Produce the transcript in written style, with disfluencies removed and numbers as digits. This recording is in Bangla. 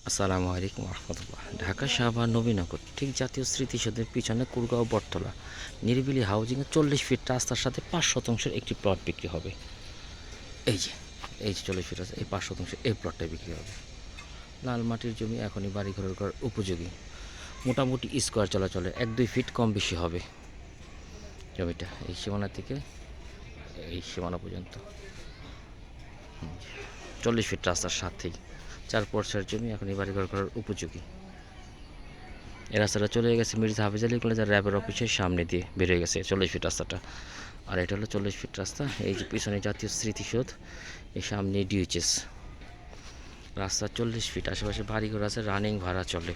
আসসালামু আলাইকুম রহমতুল্লাহ। ঢাকা শাহবাগ নবীনগর ঠিক জাতীয় স্মৃতিসৌধের পিছনে কুরগাঁও বটতলা নিরিবিলি হাউজিংয়ে 40 ফিট রাস্তার সাথে 5 শতাংশের একটি প্লট বিক্রি হবে। এই যে এই যে 40 ফিট আছে, এই 5 শতাংশের এই প্লটটাই বিক্রি হবে। লাল মাটির জমি, এখনই বাড়িঘরের ঘর উপযোগী। মোটামুটি স্কোয়ার চলাচলে 1-2 ফিট কম বেশি হবে জমিটা, এই সীমানা থেকে এই সীমানা পর্যন্ত। 40 ফিট রাস্তার সাথেই 4 পর্সার জমি, এখনই বাড়িঘর করার উপযোগী। এই রাস্তাটা চলে গেছে মির্জা হাফিজ আলী কলেজের র্যাবের অফিসের সামনে দিয়ে বের হয়ে গেছে 40 ফিট রাস্তাটা। আর এটা হলো 40 ফিট রাস্তা। এই যে পিছনে জাতীয় স্মৃতিসৌধ, এই সামনে ডিউচেস। রাস্তা 40 ফিট, আশেপাশে বাড়িঘর আছে, রানিং ভাড়া চলে।